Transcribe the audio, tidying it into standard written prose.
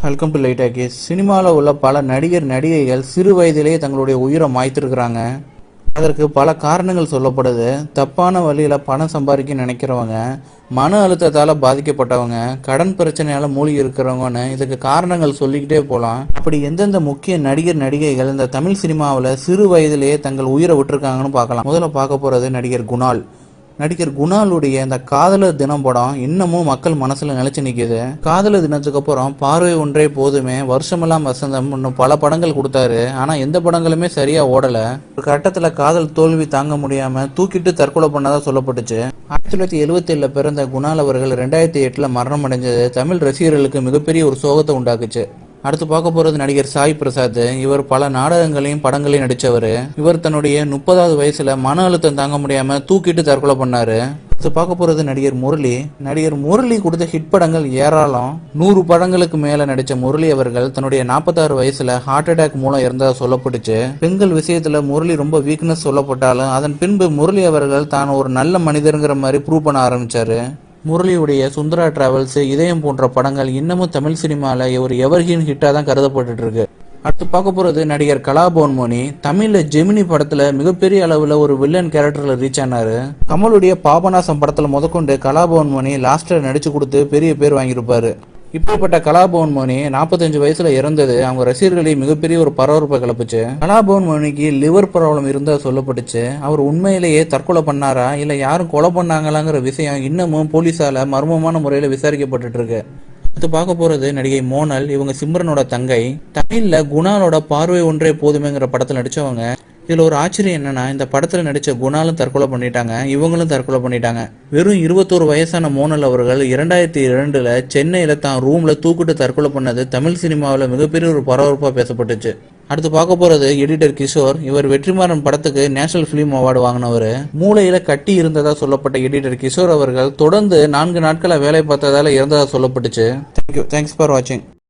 Welcome to light ஆக்கேஸ். சினிமாவில் உள்ள பல நடிகைகள் சிறு வயதிலேயே தங்களுடைய உயிரை மாய்த்திருக்கிறாங்க. அதற்கு பல காரணங்கள் சொல்லப்படுது. தப்பான வழியில் பணம் சம்பாதிக்க நினைக்கிறவங்க, மன அழுத்தத்தால் பாதிக்கப்பட்டவங்க, கடன் பிரச்சனையால் மூழ்கி இருக்கிறவங்கன்னு இதுக்கு காரணங்கள் சொல்லிக்கிட்டே போகலாம். அப்படி எந்தெந்த முக்கிய நடிகைகள் இந்த தமிழ் சினிமாவில் சிறு வயதிலேயே தங்கள் உயிரை விட்டுருக்காங்கன்னு பார்க்கலாம். முதல்ல பார்க்க போகிறது நடிகர் குணால். நடிகர் குணாலுடைய இந்த காதலர் தினம் படம் இன்னமும் மக்கள் மனசுல நிலைச்சு நிக்குது. காதலர் தினத்துக்கு அப்புறம் பார்வை ஒன்றே போதுமே, வருஷமெல்லாம் வசந்தம், இன்னும் பல படங்கள் கொடுத்தாரு. ஆனா எந்த படங்களுமே சரியா ஓடல. ஒரு கட்டத்துல காதல் தோல்வி தாங்க முடியாம தூக்கிட்டு தற்கொலை பண்ணதா சொல்லப்பட்டுச்சு. 1977 பிறந்த குணால் அவர்கள் 2008 மரணம் அடைஞ்சது தமிழ் ரசிகர்களுக்கு மிகப்பெரிய ஒரு சோகத்தை உண்டாக்குச்சு. அடுத்து பார்க்க போறது நடிகர் சாய் பிரசாத். இவர் பல நாடகங்களையும் படங்களையும் நடிச்சவர். இவர் தன்னுடைய 30வது வயசுல மன அழுத்தம் தாங்க முடியாம தூக்கிட்டு தற்கொலை பண்ணாரு. அடுத்து பார்க்க போறது நடிகர் முரளி. நடிகர் முரளி கொடுத்த ஹிட் படங்கள் ஏராளம். 100 படங்களுக்கு மேல நடிச்ச முரளி அவர்கள் தன்னுடைய 46 வயசுல ஹார்ட் அட்டாக் மூலம் இறந்ததா சொல்லப்பட்டுச்சு. பெண்கள் விஷயத்துல முரளி ரொம்ப வீக்னஸ் சொல்லப்பட்டாலும் அதன் பின்பு முரளி அவர்கள் தான் ஒரு நல்ல மனிதருங்கிற மாதிரி ப்ரூவ் பண்ண ஆரம்பிச்சாரு. முரளியுடைய சுந்தரா டிராவல்ஸ், இதயம் போன்ற படங்கள் இன்னமும் தமிழ் சினிமாவில் ஒரு எவர்கிரீன் ஹிட்டாக தான் கருதப்பட்டு இருக்கு. அடுத்து பார்க்க போகிறது நடிகர் கலாபவன்மணி. தமிழில் ஜெமினி படத்தில் மிகப்பெரிய அளவில் ஒரு வில்லன் கேரக்டரில் ரீச் ஆனார். கமலுடைய பாபநாசம் படத்தில் முதற்கொண்டு கலாபவன்மணி லாஸ்ட்டில் நடிச்சு கொடுத்து பெரிய பேர் வாங்கியிருப்பாரு. இப்படிப்பட்ட கலாபவன்மணி 45 வயசுல இறந்தது அவங்க ரசிகர்களை மிகப்பெரிய ஒரு பரபரப்பை கிளப்புச்சு. கலாபவன்மணிக்கு லிவர் ப்ராப்ளம் இருந்தா சொல்லப்பட்டுச்சு. அவர் உண்மையிலேயே தற்கொலை பண்ணாரா இல்ல யாரும் கொலை பண்ணாங்களாங்கிற விஷயம் இன்னமும் போலீஸால மர்மமான முறையில விசாரிக்கப்பட்டு இருக்கு. அடுத்து பார்க்க போறது நடிகை மோனல். இவங்க சிம்ரனோட தங்கை. தமிழ்ல குணாலோட பார்வை ஒன்றே போதுமேங்கிற படத்துல நடிச்சவங்க. இதுல ஒரு ஆச்சரியம் என்னன்னா, இந்த படத்துல நடிச்ச குணாலும் தற்கொலை பண்ணிட்டாங்க, இவங்களும் தற்கொலை பண்ணிட்டாங்க. வெறும் 21 வயசான மோனல் அவர்கள் 2002 சென்னையில தான் ரூம்ல தூக்கிட்டு தற்கொலை பண்ணது தமிழ் சினிமாவில் மிகப்பெரிய ஒரு பரபரப்பா பேசப்பட்டுச்சு. அடுத்து பார்க்க போறது எடிட்டர் கிஷோர். இவர் வெற்றிமாறன் படத்துக்கு நேஷனல் பிலிம் அவார்டு வாங்கினவர். மூளையில கட்டி இருந்ததா சொல்லப்பட்ட எடிட்டர் கிஷோர் அவர்கள் தொடர்ந்து 4 நாட்களா வேலை பார்த்ததால இறந்ததா சொல்லப்பட்டுச்சு. தேங்க்யூ. தேங்க்ஸ் ஃபார் வாட்சிங்.